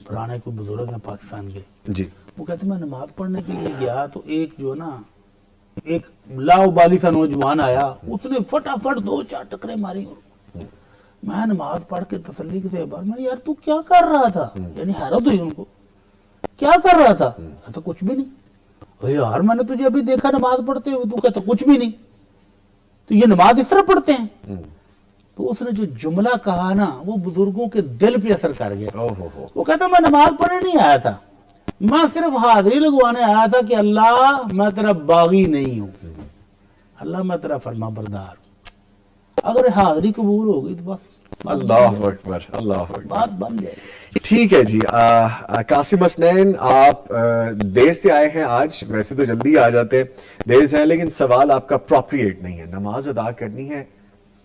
B: پرانے کوئی بزرگ ہیں پاکستان کے،
A: جی.
B: وہ کہتے میں نماز پڑھنے کے لیے گیا تو ایک جو نا ایک لاؤبالی سا نوجوان آیا، اس نے فٹافٹ 2-4 ٹکرے ماری. میں نماز پڑھ کے تسلی سے بار میں یار تو کیا کر رہا تھا، یعنی حیرت ہوئی ان کو، کیا کر رہا تھا؟ کہتا کچھ بھی نہیں. یار میں نے تجھے ابھی دیکھا نماز پڑھتے ہوئے، تو کہتا کچھ بھی نہیں. تو یہ نماز اس طرح پڑھتے ہیں؟ تو اس نے جو جملہ کہا نا وہ بزرگوں کے دل پہ اثر کر گیا. وہ کہتا میں نماز پڑھنے نہیں آیا تھا، میں صرف حاضری لگوانے آیا تھا کہ اللہ میں تیرا باغی نہیں ہوں، اللہ میں تیرا فرما بردار ہوں. اگر حاضری قبول ہوگی تو بس
A: اللہ اکبر، اللہ اکبر،
B: بات بن جائے.
A: ٹھیک ہے جی. قاسم حسنین آپ دیر سے آئے ہیں آج، ویسے تو جلدی آ جاتے ہیں، دیر سے آئے لیکن سوال آپ کا اپروپریٹ نہیں ہے. نماز ادا کرنی ہے،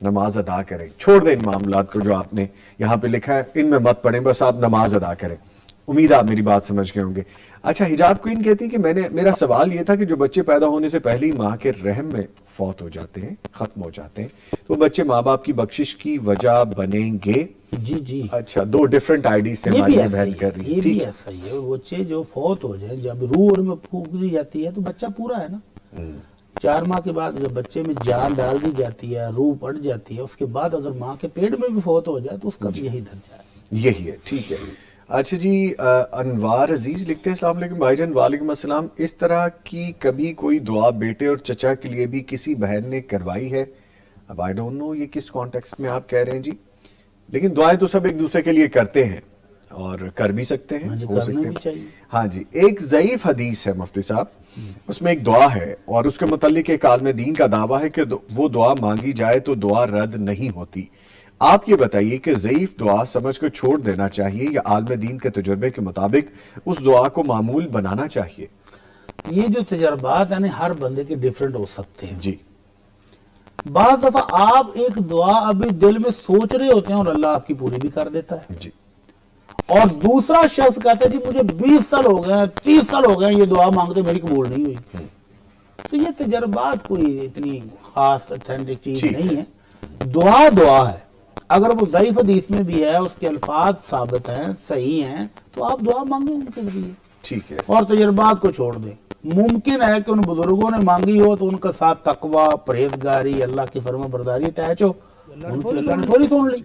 A: نماز ادا کریں، چھوڑ دیں ان معاملات کو جو آپ نے یہاں پہ لکھا ہے، ان میں مت پڑھیں، بس آپ نماز ادا کریں. امید آپ میری بات سمجھ گئے ہوں گے. اچھا حجاب کوئین کہتی ہیں کہ میرا سوال یہ تھا کہ جو بچے پیدا ہونے سے پہلے ہی ماں کے رحم میں فوت ہو جاتے ہیں، ختم ہو جاتے ہیں، تو وہ بچے ماں باپ کی بخشش کی وجہ بنیں گے؟
B: جی جی.
A: اچھا 2 ڈیفرنٹ آئی سے
B: یہ
A: ہماری
B: بھی ایسا
A: بہن
B: ہی
A: کر
B: ہے،
A: رہی
B: یہ
A: ہے.
B: بھی ایسا ہی ہے. بچے جو فوت ہو جائیں جب روح اور میں پھونک دی جاتی ہے تو بچہ پورا ہے نا. 4 ماہ کے بعد جب بچے میں جان ڈال دی جاتی ہے، روح پڑ جاتی ہے، اس کے بعد اگر ماں کے پیٹ میں بھی فوت ہو جائے تو اس کا بھی یہی درجہ ہے.
A: یہی ہے. ٹھیک ہے. اچھا جی. انوار عزیز لکھتے ہیں السلام علیکم بھائی جان. وعلیکم السلام. اس طرح کی کبھی کوئی دعا بیٹے اور چچا کے لیے بھی کسی بہن نے کروائی ہے؟ اب آئی ڈونٹ نو یہ کس کانٹیکسٹ میں آپ کہہ رہے ہیں جی، لیکن دعائیں تو سب ایک دوسرے کے لیے کرتے ہیں اور کر بھی سکتے ہیں، ہو سکتے ہیں. ہاں جی. ایک ضعیف حدیث ہے مفتی صاحب، اس میں ایک دعا ہے اور اس کے متعلق ایک عالم دین کا دعویٰ ہے کہ وہ دعا مانگی جائے تو دعا رد نہیں ہوتی. آپ یہ بتائیے کہ ضعیف دعا سمجھ کر چھوڑ دینا چاہیے یا عالم دین کے تجربے کے مطابق اس دعا کو معمول بنانا چاہیے؟
B: یہ جو تجربات ہیں ہر بندے کے ڈیفرنٹ ہو سکتے ہیں.
A: جی.
B: بعض دفعہ آپ ایک دعا ابھی دل میں سوچ رہے ہوتے ہیں اور اللہ آپ کی پوری بھی کر دیتا ہے.
A: جی.
B: اور دوسرا شخص کہتا ہے جی مجھے 20 سال ہو گئے ہیں 30 سال ہو گئے ہیں یہ دعا مانگتے میری قبول نہیں ہوئی. تو یہ تجربات کوئی اتنی خاص اتھینٹک چیز نہیں ہے. دعا دعا ہے, اگر وہ ضعیف حدیث میں بھی ہے, اس کے الفاظ ثابت ہیں, صحیح ہیں, تو آپ دعا مانگیں ان کے ذریعے,
A: ٹھیک ہے.
B: اور تجربات کو چھوڑ دیں. ممکن ہے کہ ان بزرگوں نے مانگی ہو تو ان کا ساتھ تقوی, پرہیزگاری, اللہ کی فرما برداری اٹیچ ہو, اللہ نے فوری سن لی.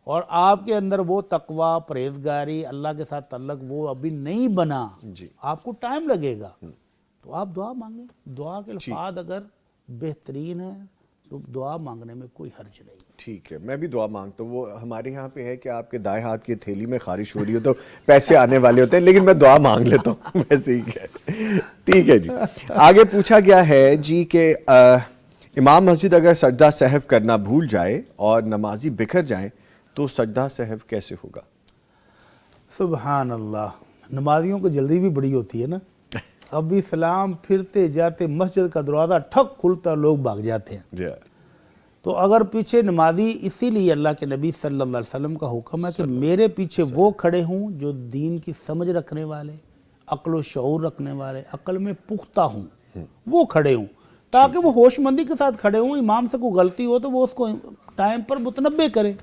B: اور آپ کے اندر وہ تقوی, پرہیزگاری, اللہ کے ساتھ تعلق وہ ابھی نہیں بنا, آپ کو ٹائم لگے گا, تو آپ دعا مانگیں. دعا کے الفاظ اگر بہترین ہیں تو دعا مانگنے میں کوئی حرج نہیں.
A: ٹھیک ہے, میں بھی دعا مانگتا ہوں. وہ ہمارے یہاں پہ ہے کہ آپ کے دائیں ہاتھ کی تھیلی میں خارش ہو رہی ہو تو پیسے آنے والے ہوتے ہیں, لیکن میں دعا مانگ لیتا ہوں ویسے ہی. ٹھیک ہے جی. آگے پوچھا گیا ہے جی کہ امام مسجد اگر سجدہ سہو کرنا بھول جائے اور نمازی بکھر جائیں تو سجدہ سہو کیسے ہوگا؟
B: سبحان اللہ. نمازیوں کو جلدی بھی بڑی ہوتی ہے نا. ابھی سلام پھرتے جاتے مسجد کا دروازہ ٹھک کھلتا, لوگ بھاگ جاتے ہیں.
A: جی.
B: تو اگر پیچھے نمازی, اسی لیے اللہ کے نبی صلی اللہ علیہ وسلم کا حکم ہے کہ میرے پیچھے وہ کھڑے ہوں جو دین کی سمجھ رکھنے والے, عقل و شعور رکھنے والے, عقل میں پختہ ہوں, وہ کھڑے ہوں, تاکہ وہ ہوش مندی کے ساتھ کھڑے ہوں. امام سے کوئی غلطی ہو تو وہ اس کو ٹائم پر متنبہ کرے,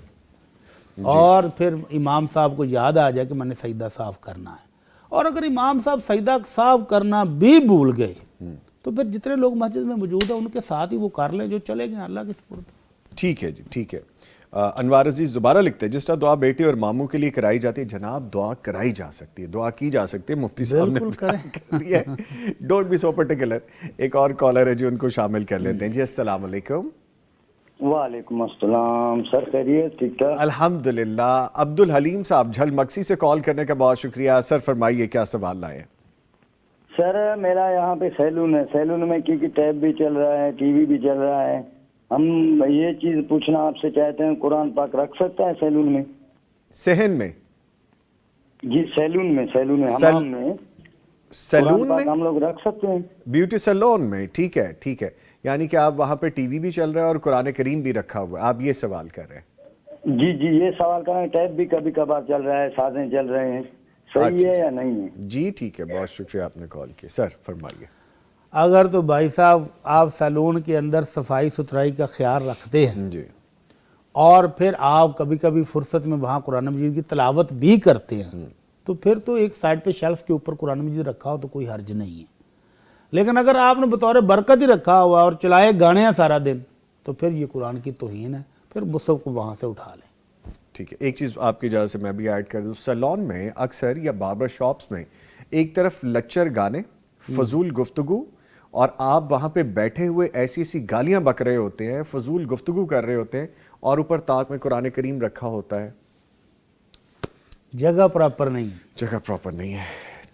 B: اور پھر امام صاحب کو یاد آ جائے کہ میں نے سجدہ صاف کرنا ہے. اور اگر امام صاحب سجدہ صاف کرنا بھی بھول گئے تو پھر جتنے لوگ مسجد میں موجود ہیں ان کے ساتھ ہی وہ کر لیں جو چلے گئے اللہ کے سپرد.
A: ٹھیک ہے جی, ٹھیک ہے. انوار عزیز دوبارہ لکھتے ہیں جس طرح دعا بیٹے اور ماموں کے لیے کرائی جاتی ہے جناب, دعا کرائی جا سکتی ہے, دعا کی جا سکتی ہے. مفتی صاحب نے کر دیا ہے, ڈونٹ بی سو پرٹیکولر. ایک اور کالر ہے جو ان کو شامل کر لیتے ہیں. جی السلام علیکم.
F: وعلیکم السلام سر, خیریت ٹھیک ٹھاک؟
A: الحمدللہ. عبد الحلیم صاحب جھل مکسی سے کال کرنے کا بہت شکریہ. سر فرمائیے کیا سوال لائے ہیں؟
F: سر میرا یہاں پہ سیلون ہے, سیلون میں کی ٹیپ بھی چل رہا ہے, ٹی وی بھی چل رہا ہے. ہم یہ چیز پوچھنا آپ سے چاہتے ہیں, قرآن پاک رکھ سکتا ہے سیلون میں؟
A: صحن میں؟
F: جی سیلون میں, حمام میں
A: سیلون میں
F: ہم لوگ رکھ سکتے ہیں؟
A: بیوٹی سیلون میں. ٹھیک ہے, ٹھیک ہے. یعنی کہ آپ وہاں پہ ٹی وی بھی چل رہا ہے اور قرآن کریم بھی رکھا ہوا ہے, آپ یہ سوال کر رہے ہیں؟
F: جی جی یہ سوال کر رہے ہیں. ٹیپ بھی کبھی کبھار چل رہا ہے, سازیں چل رہے ہیں, صحیح ہے یا نہیں ہے؟
A: جی ٹھیک ہے, بہت شکریہ آپ نے کال کی. سر فرمائیے.
B: اگر تو بھائی صاحب آپ سیلون کے اندر صفائی ستھرائی کا خیال رکھتے ہیں
A: جی,
B: اور پھر آپ کبھی کبھی فرصت میں وہاں قرآن مجید کی تلاوت بھی کرتے ہیں تو پھر تو ایک سائڈ پہ شیلف کے اوپر قرآن مجید رکھا ہو تو کوئی حرج نہیں ہے. لیکن اگر آپ نے بطور برکت ہی رکھا ہوا اور چلائے گانے ہیں سارا دن تو پھر یہ قرآن کی توہین ہے, پھر مصحف کو وہاں سے اٹھا لیں.
A: ٹھیک ہے. ایک چیز آپ کی اجازت سے میں بھی ایڈ کر دوں. سیلون میں اکثر یا باربر شاپس میں ایک طرف لچر گانے, فضول گفتگو, اور آپ وہاں پہ بیٹھے ہوئے ایسی ایسی گالیاں بک رہے ہوتے ہیں, فضول گفتگو کر رہے ہوتے ہیں, اور اوپر طاق میں قرآن کریم رکھا ہوتا ہے.
B: جگہ پراپر نہیں,
A: جگہ پراپر نہیں ہے.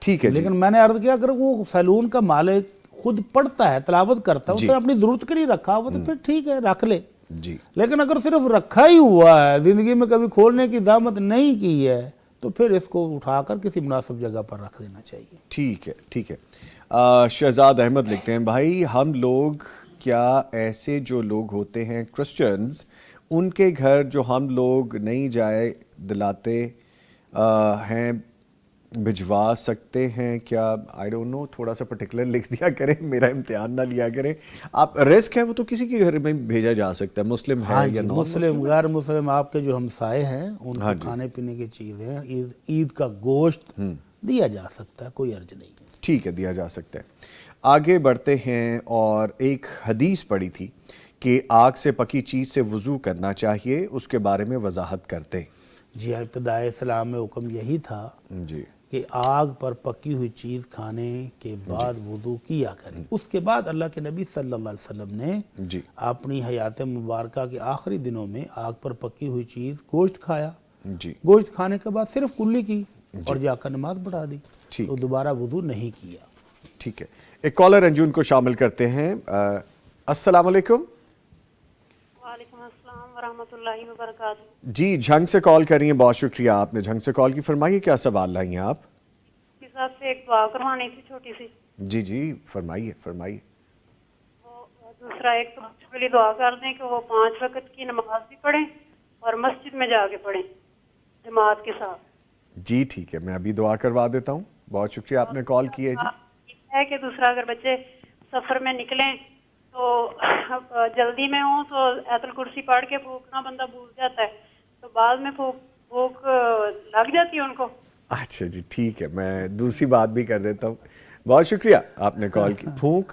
A: ٹھیک ہے جی.
B: لیکن میں نے عرض کیا اگر وہ سیلون کا مالک خود پڑھتا ہے, تلاوت کرتا ہے, اس نے اپنی ضرورت کے لیے رکھا ہوا تو پھر ٹھیک ہے رکھ لے.
A: جی.
B: لیکن اگر صرف رکھا ہی ہوا ہے, زندگی میں کبھی کھولنے کی زحمت نہیں کی ہے, تو پھر اس کو اٹھا کر کسی مناسب جگہ پر رکھ دینا چاہیے.
A: ٹھیک ہے, ٹھیک ہے. شہزاد احمد لکھتے ہیں بھائی ہم لوگ کیا ایسے جو لوگ ہوتے ہیں کرسچنز, ان کے گھر جو ہم لوگ نہیں جائے دلاتے ہیں بھجوا سکتے ہیں کیا؟ آئی ڈونٹ نو, تھوڑا سا پرٹیکولر لکھ دیا کریں, میرا امتحان نہ لیا کریں آپ. رزق ہے وہ تو کسی کے گھر میں بھیجا جا سکتا ہے, مسلم ہے یا نان
B: مسلم, غیر مسلم, آپ کے جو ہمسائے ہیں ان کو کھانے پینے کی چیزیں, عید کا گوشت دیا جا سکتا ہے, کوئی عرض نہیں ہے.
A: ٹھیک ہے, دیا جا سکتا ہے. آگے بڑھتے ہیں. اور ایک حدیث پڑھی تھی کہ آگ سے پکی چیز سے وضو کرنا چاہیے, اس کے بارے میں وضاحت کرتے ہیں.
B: جی, ابتدائے اسلام میں حکم یہی تھا
A: جی
B: کہ آگ پر پکی ہوئی چیز کھانے کے بعد وضو کیا کریں. اس کے بعد اللہ کے نبی صلی اللہ علیہ وسلم نے اپنی حیات مبارکہ کے آخری دنوں میں آگ پر پکی ہوئی چیز گوشت کھایا. گوشت کھانے کے بعد صرف کلی کی اور جا کر نماز پڑھا دی, تو دوبارہ وضو نہیں کیا.
A: ٹھیک ہے. ایک کالر ہیں جو ان کو شامل کرتے ہیں. السلام علیکم.
G: وعلیکم السلام ورحمۃ اللہ وبرکاتہ.
A: جی, جھنگ سے کال کر رہی ہیں, بہت شکریہ آپ نے جھنگ سے کال کی. فرمائیے کیا سوال لائیں ہیں آپ؟
G: اس صاحب سے ایک دعا کروانی تھی چھوٹی سی.
A: جی جی فرمائیے فرمائیے.
G: دوسرا ایک تو بچوں کے لیے دعا کر دیں کہ وہ 5 وقت کی نماز بھی پڑھیں اور مسجد میں جا کے پڑھیں جماعت کے ساتھ.
A: جی ٹھیک ہے، میں ابھی دعا کروا دیتا ہوں. بہت شکریہ آپ نے کال کی ہے جی.
G: ہے کہ دوسرا اگر بچے سفر میں نکلیں تو جلدی میں ہوں تو آیت الکرسی پڑھ کے پھونکنا بندہ بھول جاتا ہے، تو بعد میں پھونک لگ جاتی ہے ان کو.
A: اچھا جی ٹھیک ہے، میں دوسری بات بھی کر دیتا ہوں. بہت شکریہ آپ نے کال کی. پھونک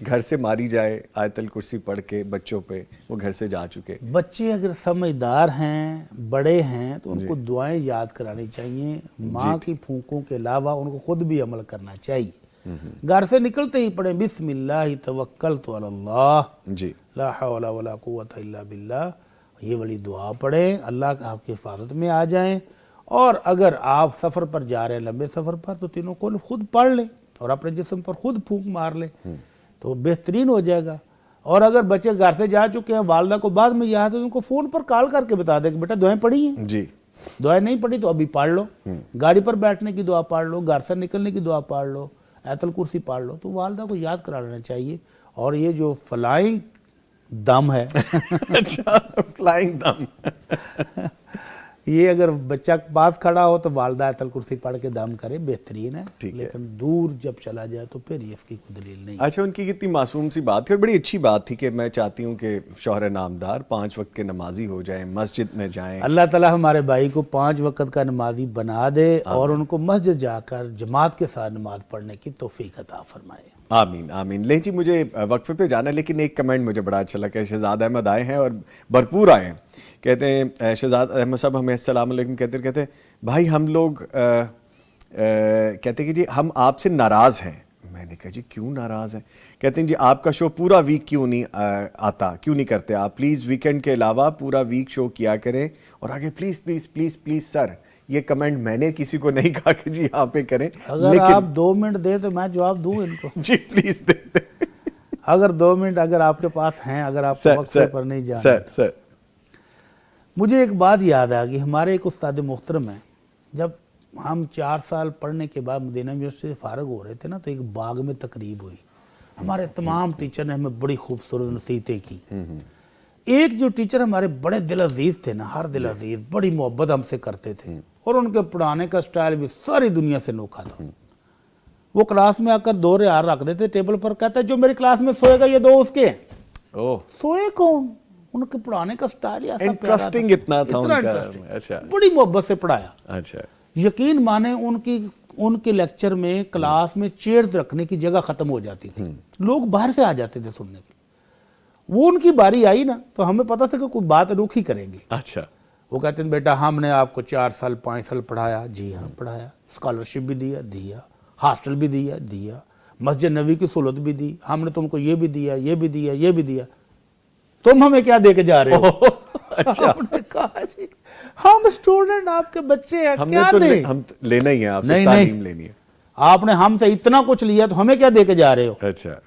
A: گھر سے ماری جائے آیت الکرسی پڑھ کے بچوں پہ، وہ گھر سے جا چکے.
B: بچے اگر سمجھدار ہیں، بڑے ہیں، تو ان کو دعائیں یاد کرانی چاہیے. ماں کی پھونکوں کے علاوہ ان کو خود بھی عمل کرنا چاہیے. گھر سے نکلتے ہی پڑھیں بسم اللہ توکلت علی اللہ
A: جی
B: لا حول ولا قوت الا باللہ. یہ والی دعا پڑھیں، اللہ آپ کی حفاظت میں آ جائیں. اور اگر آپ سفر پر جا رہے ہیں، لمبے سفر پر، تو تینوں کو خود پڑھ لیں اور اپنے جسم پر خود پھونک مار لیں تو بہترین ہو جائے گا. اور اگر بچے گھر سے جا چکے ہیں، والدہ کو بعد میں یاد ہے تو ان کو فون پر کال کر کے بتا دیں کہ بیٹا دعائیں پڑھی ہیں.
A: جی
B: دعائیں نہیں پڑھی تو ابھی پڑھ لو. گاڑی پر بیٹھنے کی دعا پڑھ لو، گھر سے نکلنے کی دعا پڑھ لو، آیت الکرسی پڑھ لو. تو والدہ کو یاد کرا لینا چاہیے. اور یہ جو فلائنگ دم ہے
A: اچھا فلائنگ دم
B: یہ اگر بچہ پاس کھڑا ہو تو والدہ آیت الکرسی پڑھ کے دم کرے، بہترین ہے. لیکن دور جب چلا جائے تو پھر اس کی کوئی دلیل نہیں.
A: اچھا ان کی کتنی معصوم سی بات تھی اور بڑی اچھی بات تھی کہ میں چاہتی ہوں کہ شوہر نامدار 5 وقت کے نمازی ہو جائیں، مسجد میں جائیں.
B: اللہ تعالیٰ ہمارے بھائی کو 5 وقت کا نمازی بنا دے اور ان کو مسجد جا کر جماعت کے ساتھ نماز پڑھنے کی توفیق عطا فرمائے.
A: آمین آمین. لیں جی مجھے وقفے پہ جانا ہے، لیکن ایک کمنٹ مجھے بڑا اچھا لگا. شہزاد احمد آئے ہیں اور بھرپور آئے ہیں. کہتے ہیں شہزاد احمد صاحب ہمیں السلام علیکم کہتے بھائی ہم لوگ کہتے ہیں کہ جی ہم آپ سے ناراض ہیں. میں نے کہا جی کیوں ناراض ہیں؟ کہتے ہیں جی آپ کا شو پورا ویک کیوں نہیں آتا، کیوں نہیں کرتے آپ؟ پلیز ویکنڈ کے علاوہ پورا ویک شو کیا کریں. اور آگے please please please please sir, یہ کمنٹ میں نے کسی کو نہیں کہا کہ جی یہاں پہ کریں.
B: اگر آپ 2 منٹ دیں تو میں جواب دوں ان کو.
A: جی پلیز دے دیں.
B: اگر 2 منٹ اگر آپ کے پاس ہیں، اگر آپ وقفے پر نہیں جانا.
A: سر
B: مجھے ایک بات یاد آ گئی. ہمارے ایک استاد محترم ہیں، جب ہم 4 سال پڑھنے کے بعد مدینہ یونیورسٹی سے فارغ ہو رہے تھے نا، تو ایک باغ میں تقریب ہوئی. ہمارے تمام ٹیچر نے ہمیں بڑی خوبصورت نصیحتیں کی. ایک جو ٹیچر ہمارے بڑے دل عزیز تھے نا، ہر دل عزیز، بڑی محبت ہم سے کرتے تھے اور ان کے پڑھانے کا سٹائل بھی ساری دنیا سے نوکھا تھا. وہ کلاس میں آ کر 2 ریال رکھ دیتے ٹیبل پر، کہتا ہے جو میری کلاس میں سوئے گا یہ 2 اس کے ہیں. سوئے کون؟ ان کے پڑھانے کا سٹائل ہی ایسا
A: انٹرسٹنگ اتنا تھا ان کا. اچھا
B: بڑی محبت سے پڑھایا.
A: اچھا
B: یقین مانے ان کے لیکچر میں کلاس میں چیئرز رکھنے کی جگہ ختم ہو جاتی تھی، لوگ باہر سے آ جاتے تھے سننے کے لیے. وہ ان کی باری آئی نا تو ہمیں پتا تھا کہ کوئی بات انوکھی کریں گے.
A: اچھا
B: وہ کہتے ہیں بیٹا ہم نے آپ کو 4 سال 5 سال پڑھایا. جی ہاں پڑھایا. اسکالرشپ بھی دیا، ہاسٹل بھی دیا، مسجد نبوی کی سہولت بھی دی. ہم نے تم کو یہ بھی دیا، یہ بھی دیا، یہ بھی دیا. تم ہمیں کیا دے کے جا رہے ہو؟
A: اچھا
B: ہم نے کہا جی ہم اسٹوڈنٹ آپ کے بچے ہیں، کیا دیں؟
A: ہم لینا ہی ہے آپ سے، تعلیم لینی ہے.
B: آپ نے ہم سے اتنا کچھ لیا تو ہمیں کیا دے کے جا رہے ہو؟
A: اچھا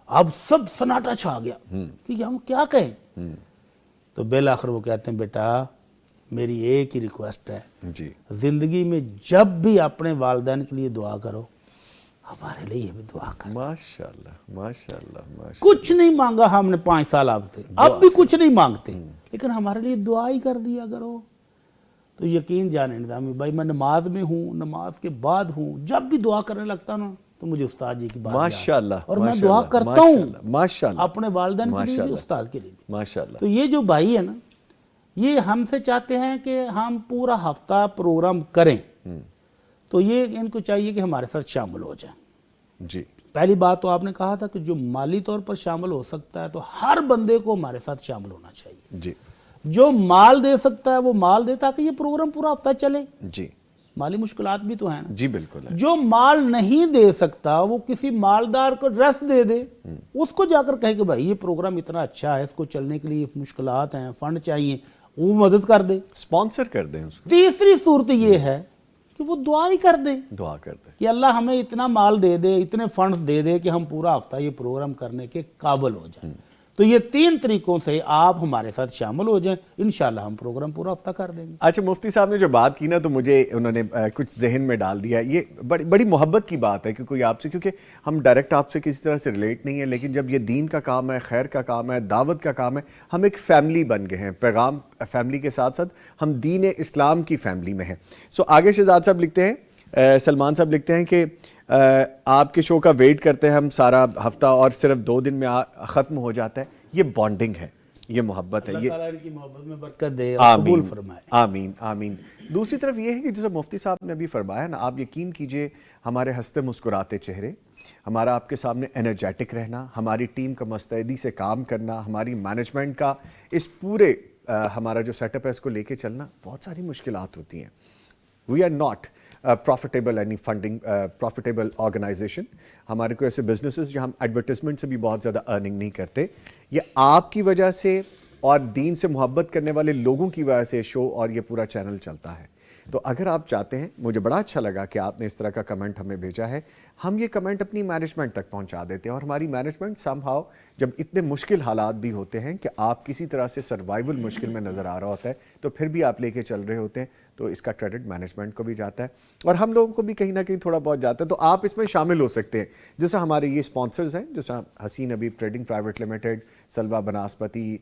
B: اب سب سناٹا چھا گیا کہ ہم کیا کہیں. تو بالآخر وہ کہتے ہیں بیٹا میری ایک ہی ریکویسٹ ہے،
A: جی
B: زندگی میں جب بھی اپنے والدین کے لیے دعا کرو، ہمارے لیے بھی دعا کرو.
A: ماشاءاللہ ماشاءاللہ ماشاءاللہ.
B: کچھ نہیں مانگا ہم نے 5 سال آپ سے، اب بھی کچھ نہیں مانگتے، لیکن ہمارے لیے دعا ہی کر دیا کرو. تو یقین جانے نظامی بھائی، میں نماز میں ہوں، نماز کے بعد ہوں، جب بھی دعا کرنے لگتا نا تو مجھے استاد جی کی بات
A: ماشاءاللہ
B: اور میں دعا کرتا ہوں
A: ماشاءاللہ
B: اپنے والدین کے لیے بھی، استاد کے لیے بھی.
A: ماشاءاللہ.
B: تو یہ جو بھائی ہے نا، یہ ہم سے چاہتے ہیں کہ ہم پورا ہفتہ پروگرام کریں، تو یہ ان کو چاہیے کہ ہمارے ساتھ شامل ہو جائیں.
A: جی
B: پہلی بات تو آپ نے کہا تھا کہ جو مالی طور پر شامل ہو سکتا ہے تو ہر بندے کو ہمارے ساتھ شامل ہونا چاہیے.
A: جی
B: جو مال دے سکتا ہے وہ مال دے تاکہ یہ پروگرام پورا ہفتہ چلے.
A: جی
B: مالی مشکلات بھی تو ہیں نا.
A: جی بالکل ہے.
B: جو مال نہیں دے سکتا وہ کسی مالدار کو ڈریس دے دے، اس کو جا کر کہے کہ بھائی یہ پروگرام اتنا اچھا ہے، اس کو چلنے کے لیے مشکلات ہیں، فنڈ چاہیے، وہ مدد کر دے،
A: اسپانسر کر دیں اس کو.
B: تیسری صورت یہ ہے کہ وہ دعا ہی کر دے
A: دعا کر دیں
B: کہ اللہ ہمیں اتنا مال دے دے، اتنے فنڈز دے دے کہ ہم پورا ہفتہ یہ پروگرام کرنے کے قابل ہو جائیں. تو یہ 3 طریقوں سے آپ ہمارے ساتھ شامل ہو جائیں، انشاءاللہ ہم پروگرام پورا ہفتہ کر دیں گے۔
A: اچھا مفتی صاحب نے جو بات کی نا تو مجھے انہوں نے کچھ ذہن میں ڈال دیا، یہ بڑی محبت کی بات ہے کہ کوئی آپ سے، کیونکہ ہم ڈائریکٹ آپ سے کسی طرح سے ریلیٹ نہیں ہے، لیکن جب یہ دین کا کام ہے، خیر کا کام ہے، دعوت کا کام ہے، ہم ایک فیملی بن گئے ہیں، پیغام فیملی کے ساتھ ساتھ ہم دین اسلام کی فیملی میں ہیں۔ سو آگے شہزاد صاحب لکھتے ہیں، سلمان صاحب لکھتے ہیں کہ آپ کے شو کا ویٹ کرتے ہیں ہم سارا ہفتہ اور صرف 2 دن میں ختم ہو جاتا ہے، یہ بانڈنگ ہے، یہ محبت ہے،
B: اللہ
A: یہ
B: تعالیٰ ان کی محبت میں برکت دے اور قبول فرمائے۔
A: آمین آمین۔ دوسری طرف یہ ہے کہ جیسے مفتی صاحب نے ابھی فرمایا نا، آپ یقین کیجئے ہمارے ہنستے مسکراتے چہرے، ہمارا آپ کے سامنے انرجیٹک رہنا، ہماری ٹیم کا مستعدی سے کام کرنا، ہماری مینجمنٹ کا اس پورے ہمارا جو سیٹ اپ ہے اس کو لے کے چلنا، بہت ساری مشکلات ہوتی ہیں۔ We are not profitable any funding profitable organisation, ہمارے کو ایسے بزنسز جہاں ہم ایڈورٹیزمنٹ سے بھی بہت زیادہ ارننگ نہیں کرتے، یہ آپ کی وجہ سے اور دین سے محبت کرنے والے لوگوں کی وجہ سے شو اور یہ پورا چینل چلتا ہے۔ تو اگر آپ چاہتے ہیں، مجھے بڑا اچھا لگا کہ آپ نے اس طرح کا کمنٹ ہمیں بھیجا ہے، ہم یہ کمنٹ اپنی مینجمنٹ تک پہنچا دیتے ہیں، اور ہماری مینجمنٹ سم ہاؤ جب اتنے مشکل حالات بھی ہوتے ہیں کہ آپ کسی طرح سے سروائیول مشکل میں نظر آ رہا ہوتا ہے تو پھر بھی آپ لے کے چل رہے ہوتے ہیں، تو اس کا کریڈٹ مینجمنٹ کو بھی جاتا ہے اور ہم لوگوں کو بھی کہیں نہ کہیں تھوڑا بہت جاتا ہے۔ تو آپ اس میں شامل ہو سکتے ہیں، جیسا ہمارے یہ اسپانسرز ہیں، جیسا حسین حبیب ٹریڈنگ پرائیویٹ لمیٹڈ، سلوا بناسپتی،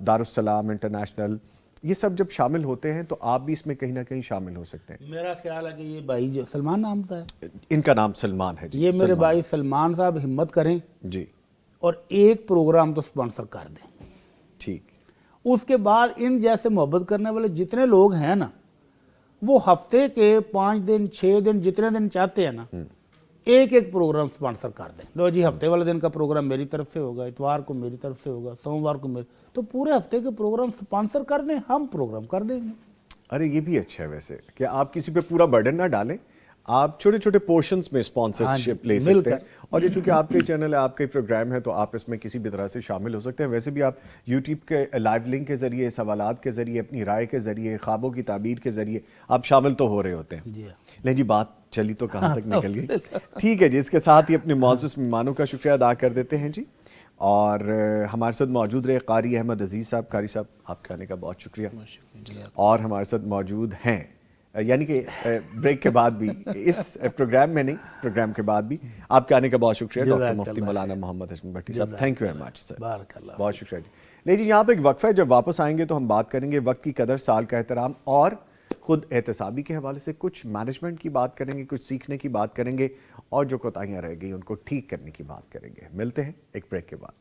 A: دارالسلام انٹرنیشنل، یہ سب جب شامل ہوتے ہیں تو آپ بھی اس میں کہیں نہ کہیں شامل ہو سکتے ہیں۔
B: میرا خیال ہے کہ یہ بھائی جو سلمان نام تھا،
A: ان کا نام سلمان ہے جی،
B: یہ میرے بھائی سلمان صاحب ہمت کریں
A: جی
B: اور ایک پروگرام تو سپانسر کر دیں،
A: ٹھیک،
B: اس کے بعد ان جیسے محبت کرنے والے جتنے لوگ ہیں نا، وہ ہفتے کے 5 دن 6 دن جتنے دن چاہتے ہیں نا، ایک پروگرام سپانسر کر دیں۔ لو جی ہفتے والے دن کا پروگرام میری طرف سے ہوگا، اتوار کو میری طرف سے ہوگا، سوموار کو میری، تو پورے ہفتے کے پروگرام سپانسر کر دیں، ہم پروگرام کر دیں گے۔
A: ارے یہ بھی اچھا ہے ویسے کہ آپ کسی پہ پورا برڈن نہ ڈالیں، آپ چھوٹے چھوٹے پورشنز میں اسپانسرشپ لے سکتے ہیں، اور یہ چونکہ آپ کے چینل ہے، آپ کا پروگرام ہے، تو آپ اس میں کسی بھی طرح سے شامل ہو سکتے ہیں۔ ویسے بھی آپ یوٹیوب کے لائیو لنک کے ذریعے، سوالات کے ذریعے، اپنی رائے کے ذریعے، خوابوں کی تعبیر کے ذریعے آپ شامل تو ہو رہے ہوتے ہیں۔ نہیں جی، بات چلی تو کہاں تک نکل گئی، ٹھیک ہے جی۔ اس کے ساتھ ہی اپنے معزز مہمانوں کا شکریہ ادا کر دیتے ہیں جی، اور ہمارے ساتھ موجود رہے قاری احمد عزیز صاحب۔ قاری صاحب آپ کے آنے کا بہت شکریہ، اور ہمارے ساتھ موجود ہیں، یعنی کہ بریک کے بعد بھی، اس پروگرام میں نہیں، پروگرام کے بعد بھی آپ کے آنے کا بہت شکریہ، ڈاکٹر مفتی مولانا محمد حسن بھٹی صاحب، تھینک یو ویری مچ سر، بہت شکریہ جی۔ نہیں جی، یہاں پہ ایک وقفہ ہے، جب واپس آئیں گے تو ہم بات کریں گے وقت کی قدر، سال کا احترام، اور خود احتسابی کے حوالے سے کچھ مینجمنٹ کی بات کریں گے، کچھ سیکھنے کی بات کریں گے، اور جو کوتاہیاں رہ گئی ان کو ٹھیک کرنے کی بات کریں گے۔ ملتے ہیں ایک بریک کے بعد۔